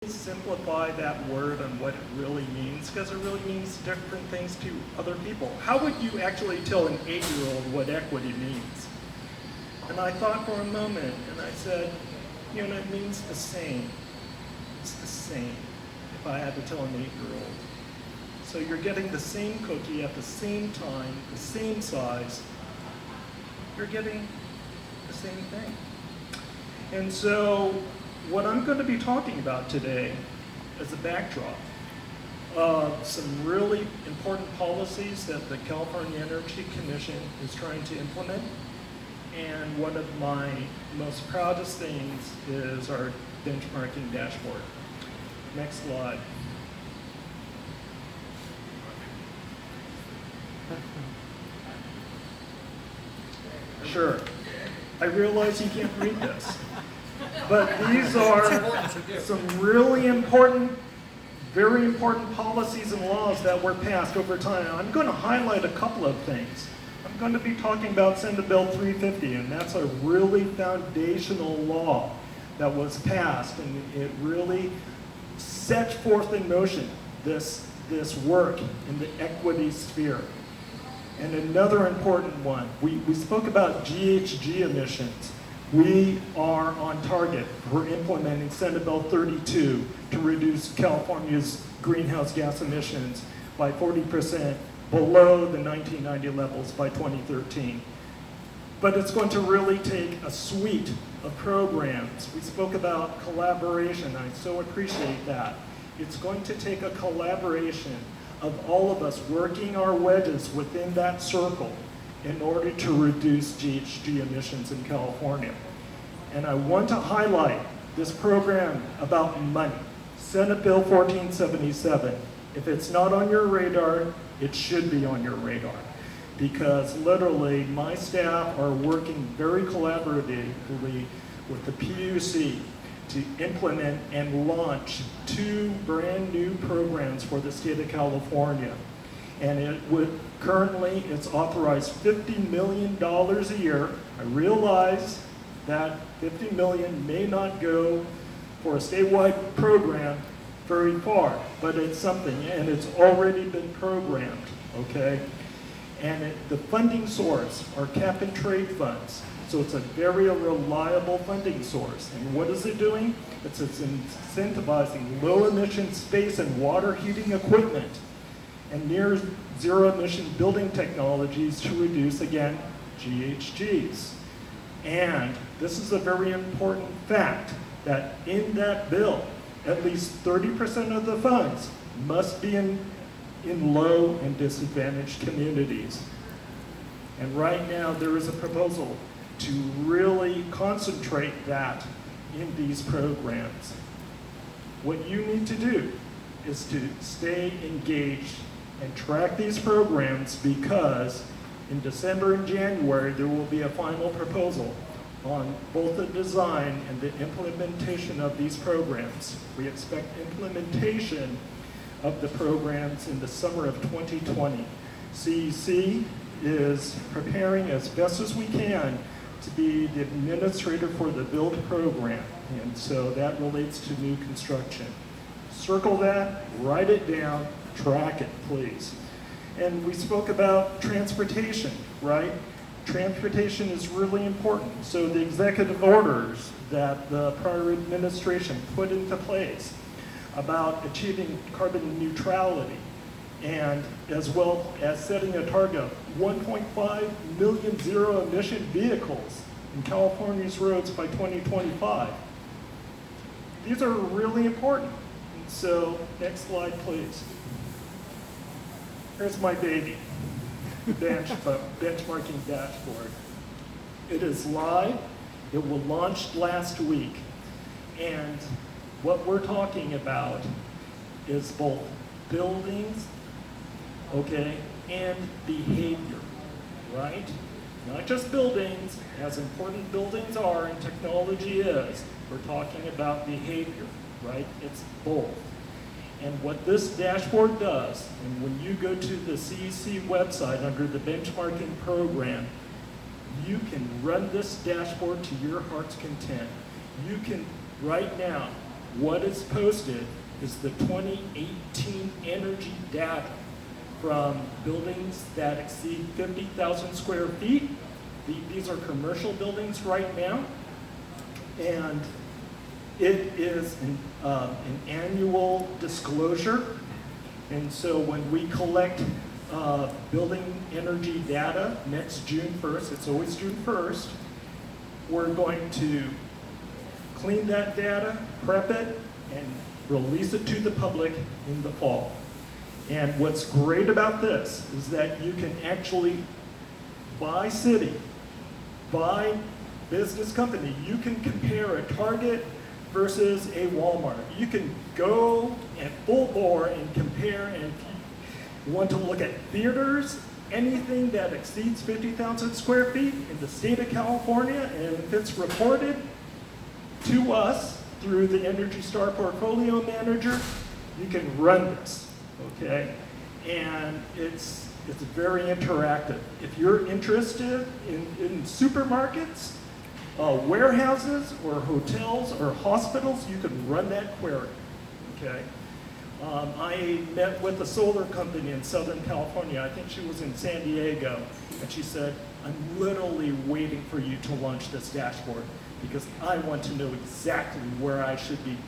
simplify that word and what it really means, because it really means different things to other people. How would you actually tell an 8-year-old what equity means? And I thought for a moment, and I said, it means the same. It's the same if I had to tell an 8-year-old. So you're getting the same cookie at the same time, the same size. You're getting the same thing. And so what I'm going to be talking about today is a backdrop of some really important policies that the California Energy Commission is trying to implement. And one of my most proudest things is our benchmarking dashboard. Next slide. Sure. I realize you can't read this, but these are some really important, very important policies and laws that were passed over time. I'm going to highlight a couple of things. I'm going to be talking about Senate Bill 350, and that's a really foundational law that was passed, and it really set forth in motion this work in the equity sphere. And another important one, we spoke about GHG emissions. We are on target for implementing Senate Bill 32 to reduce California's greenhouse gas emissions by 40% below the 1990 levels by 2013. But it's going to really take a suite of programs. We spoke about collaboration. I so appreciate that. It's going to take a collaboration of all of us working our wedges within that circle in order to reduce GHG emissions in California. And I want to highlight this program about money, Senate Bill 1477. If it's not on your radar, it should be on your radar, because literally my staff are working very collaboratively with the PUC to implement and launch 2 brand new programs for the state of California. And currently it's authorized $50 million a year. I realize that $50 million may not go for a statewide program very far, but it's something, and it's already been programmed, okay? And the funding source are cap and trade funds. So it's a very reliable funding source. And what is it doing? It's incentivizing low emission space and water heating equipment and near zero emission building technologies to reduce, again, GHGs. And this is a very important fact, that in that bill, at least 30% of the funds must be in low and disadvantaged communities. And right now there is a proposal to really concentrate that in these programs. What you need to do is to stay engaged and track these programs, because in December and January there will be a final proposal on both the design and the implementation of these programs. We expect implementation of the programs in the summer of 2020. CEC is preparing as best as we can to be the administrator for the build program, and so that relates to new construction. Circle that, write it down, track it, please. And we spoke about transportation, right? Transportation is really important. So the executive orders that the prior administration put into place about achieving carbon neutrality, and as well as setting a target of 1.5 million zero emission vehicles in California's roads by 2025. These are really important. So next slide, please. Here's my baby, benchmarking dashboard. It is live. It was launched last week. And what we're talking about is both buildings, okay, and behavior, right? Not just buildings, as important buildings are and technology is, we're talking about behavior, right? It's both. And what this dashboard does, and when you go to the CEC website under the benchmarking program, you can run this dashboard to your heart's content. You can right now what is posted is the 2018 energy data from buildings that exceed 50,000 square feet. These are commercial buildings right now. And it is an annual disclosure. And so when we collect building energy data next June 1st, it's always June 1st, we're going to clean that data, prep it, and release it to the public in the fall. And what's great about this is that you can actually, by city, by business company, you can compare a Target versus a Walmart. You can go and full bore and compare, and if you want to look at theaters, anything that exceeds 50,000 square feet in the state of California, and if it's reported to us through the Energy Star Portfolio Manager, you can run this, okay? And it's very interactive. If you're interested in supermarkets, warehouses, or hotels, or hospitals, you can run that query, okay? I met with a solar company in Southern California. I think she was in San Diego, and she said, I'm literally waiting for you to launch this dashboard because I want to know exactly where I should be,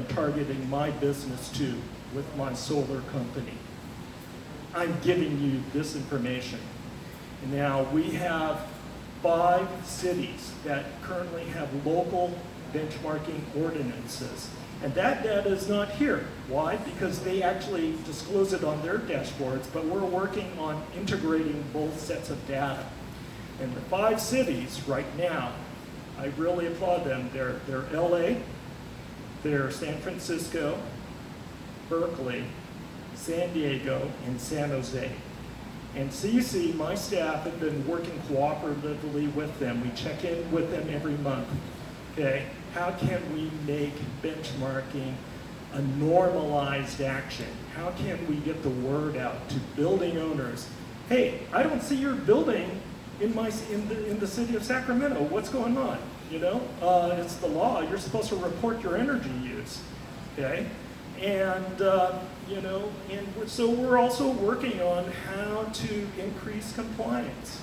targeting my business to with my solar company. I'm giving you this information. And now we have 5 cities that currently have local benchmarking ordinances. And that data is not here. Why? Because they actually disclose it on their dashboards, but we're working on integrating both sets of data. And the 5 cities right now, I really applaud them. They're LA, they're San Francisco, Berkeley, San Diego, and San Jose. And CC, my staff, have been working cooperatively with them. We check in with them every month. Okay, how can we make benchmarking a normalized action? How can we get the word out to building owners? Hey, I don't see your building in the city of Sacramento. What's going on? It's the law. You're supposed to report your energy use. Okay, and so we're also working on how to increase compliance.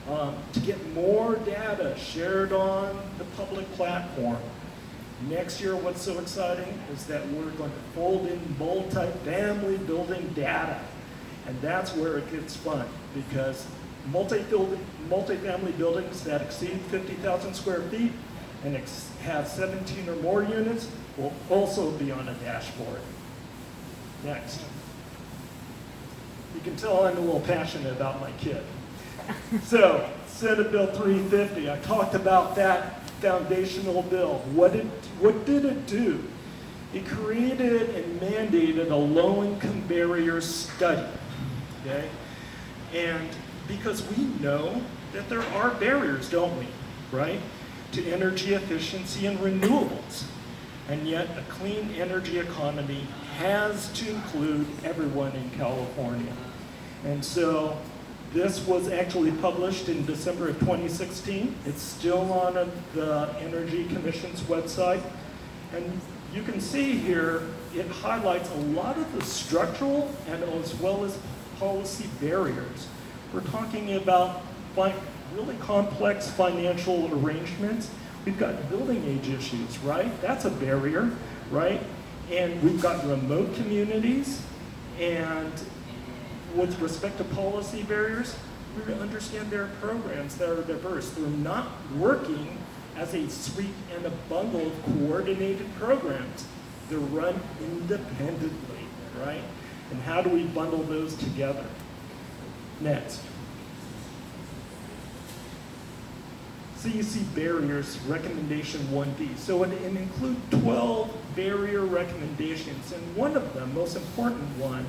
To get more data shared on the public platform. Next year, what's so exciting is that we're going to fold in multifamily building data. And that's where it gets fun, because multifamily buildings that exceed 50,000 square feet and have 17 or more units will also be on a dashboard. Next. You can tell I'm a little passionate about my kid. So, Senate Bill 350, I talked about that foundational bill. What did it do? It created and mandated a low-income barrier study, okay? And because we know that there are barriers, don't we, right? To energy efficiency and renewables. And yet, a clean energy economy has to include everyone in California. And so, this was actually published in December of 2016. It's still on the Energy Commission's website. And you can see here, it highlights a lot of the structural and as well as policy barriers. We're talking about really complex financial arrangements. We've got building age issues, right? That's a barrier, right? And we've got remote communities, and with respect to policy barriers, we understand there are programs that are diverse. They're not working as a suite and a bundle of coordinated programs. They're run independently, right? And how do we bundle those together? Next. CEC barriers, recommendation 1D. So it includes 12 barrier recommendations, and one of them, most important one,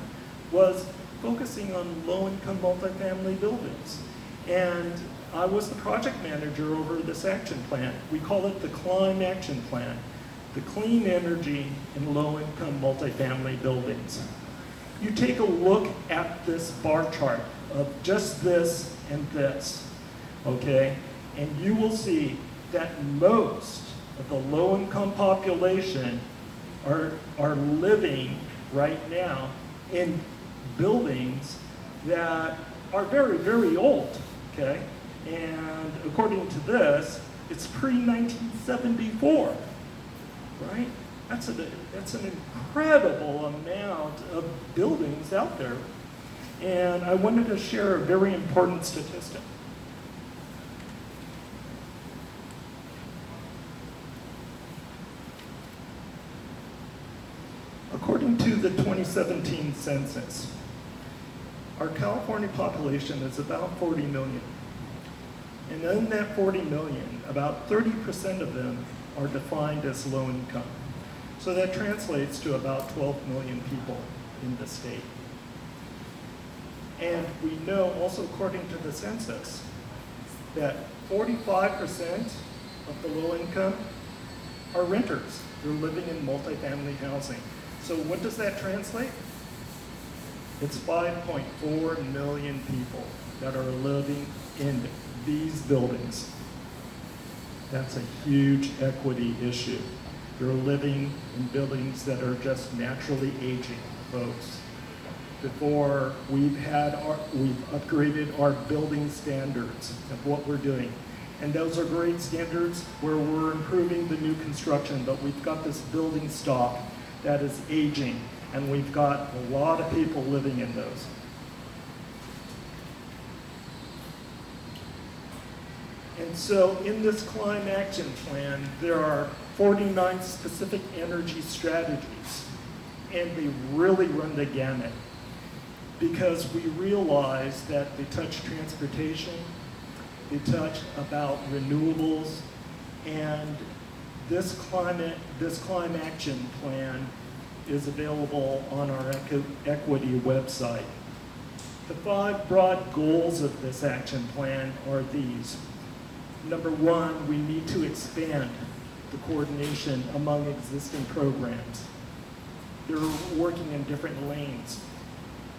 was focusing on low-income multifamily buildings. And I was the project manager over this action plan. We call it the CLIMB Action Plan, the clean energy in low-income multifamily buildings. You take a look at this bar chart of just this and this, okay? And you will see that most of the low-income population are living right now in buildings that are very, very old, okay? And according to this, it's pre-1974, right? That's an incredible amount of buildings out there. And I wanted to share a very important statistic. According to the 2017 census, our California population is about 40 million. And in that 40 million, about 30% of them are defined as low income. So that translates to about 12 million people in the state. And we know also according to the census that 45% of the low income are renters. They're living in multifamily housing. So what does that translate? It's 5.4 million people that are living in these buildings. That's a huge equity issue. They're living in buildings that are just naturally aging, folks. Before we've upgraded our building standards of what we're doing. And those are great standards where we're improving the new construction, but we've got this building stock that is aging, and we've got a lot of people living in those. And so in this Climate Action Plan, there are 49 specific energy strategies, and they really run the gamut because we realize that they touch transportation, they touch about renewables, and this climate action plan is available on our equity website. The 5 broad goals of this action plan are these. Number 1, we need to expand the coordination among existing programs. They're working in different lanes.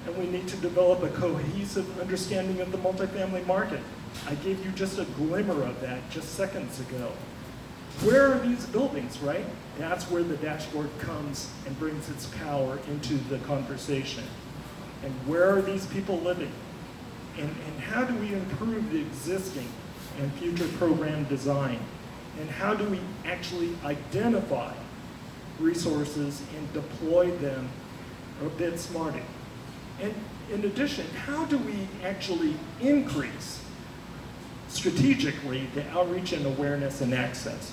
And we need to develop a cohesive understanding of the multifamily market. I gave you just a glimmer of that just seconds ago. Where are these buildings, right? That's where the dashboard comes and brings its power into the conversation. And where are these people living? And how do we improve the existing and future program design? And how do we actually identify resources and deploy them a bit smarter? And in addition, how do we actually increase strategically the outreach and awareness and access?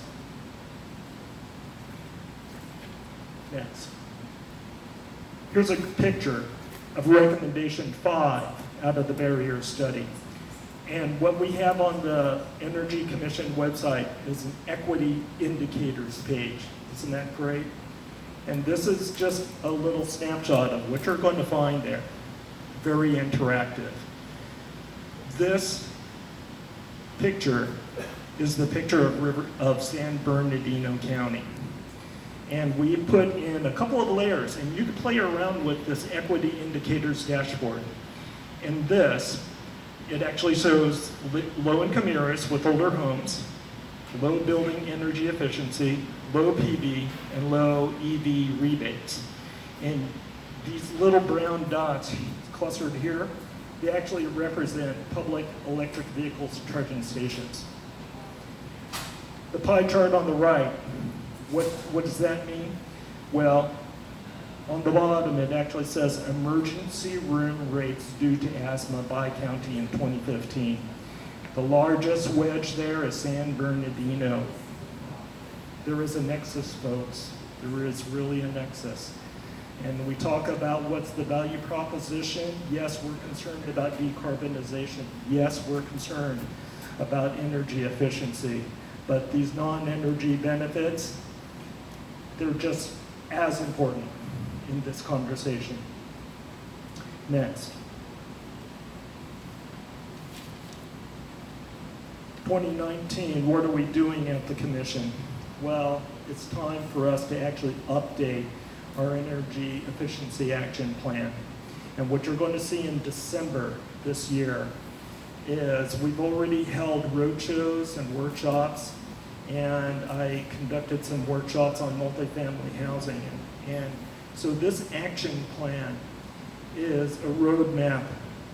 Next. Here's a picture of recommendation 5 out of the barrier study. And what we have on the Energy Commission website is an equity indicators page. Isn't that great? And this is just a little snapshot of what you're going to find there. Very interactive. This picture is the picture of San Bernardino County. And we put in a couple of layers, and you can play around with this equity indicators dashboard. In this, it actually shows low-income areas with older homes, low building energy efficiency, low PV, and low EV rebates. And these little brown dots clustered here, they actually represent public electric vehicles charging stations. The pie chart on the right, what does that mean? Well, on the bottom it actually says emergency room rates due to asthma by county in 2015. The largest wedge there is San Bernardino. There is a nexus, folks. There is really a nexus. And we talk about what's the value proposition. Yes, we're concerned about decarbonization. Yes, we're concerned about energy efficiency. But these non-energy benefits, they're just as important in this conversation. Next. 2019, what are we doing at the Commission? Well, it's time for us to actually update our energy efficiency action plan. And what you're going to see in December this year is we've already held roadshows and workshops, and I conducted some workshops on multifamily housing. And And so this action plan is a roadmap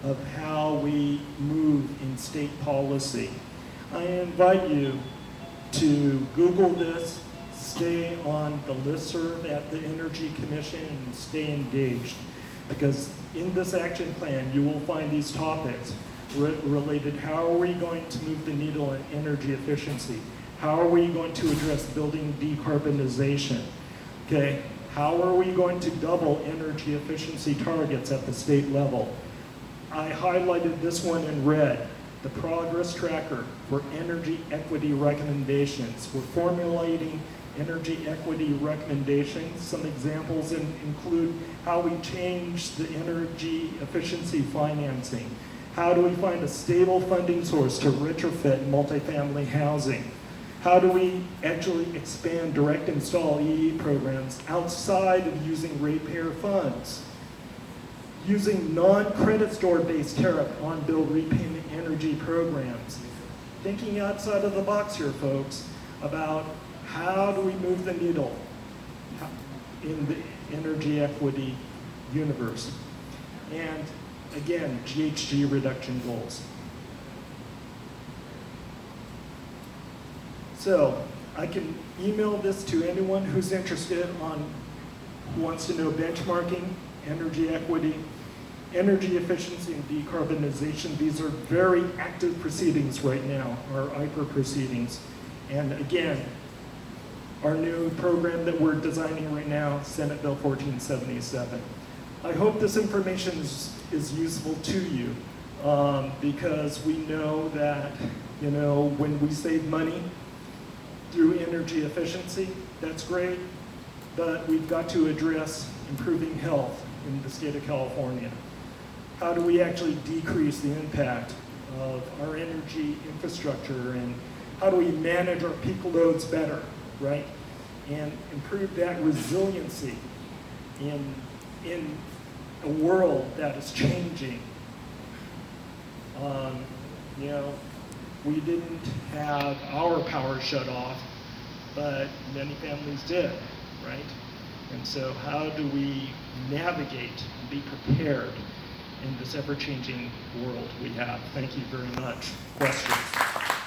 of how we move in state policy. I invite you to Google this, stay on the listserv at the Energy Commission, and stay engaged. Because in this action plan, you will find these topics related. How are we going to move the needle in energy efficiency? How are we going to address building decarbonization? Okay, how are we going to double energy efficiency targets at the state level? I highlighted this one in red, the progress tracker for energy equity recommendations. We're formulating energy equity recommendations. Some examples include how we change the energy efficiency financing. How do we find a stable funding source to retrofit multifamily housing? How do we actually expand direct install EE programs outside of using ratepayer funds? Using non-credit store-based tariff on-bill repayment energy programs. Thinking outside of the box here, folks, about how do we move the needle in the energy equity universe. And again, GHG reduction goals. So I can email this to anyone who's interested who wants to know benchmarking, energy equity, energy efficiency, and decarbonization. These are very active proceedings right now, our IPER proceedings. And again, our new program that we're designing right now, Senate Bill 1477. I hope this information is useful to you because we know that, when we save money through energy efficiency, that's great, but we've got to address improving health in the state of California. How do we actually decrease the impact of our energy infrastructure, and how do we manage our peak loads better, right? And improve that resiliency in a world that is changing. We didn't have our power shut off, but many families did, right? And so how do we navigate and be prepared in this ever-changing world we have? Thank you very much. Questions?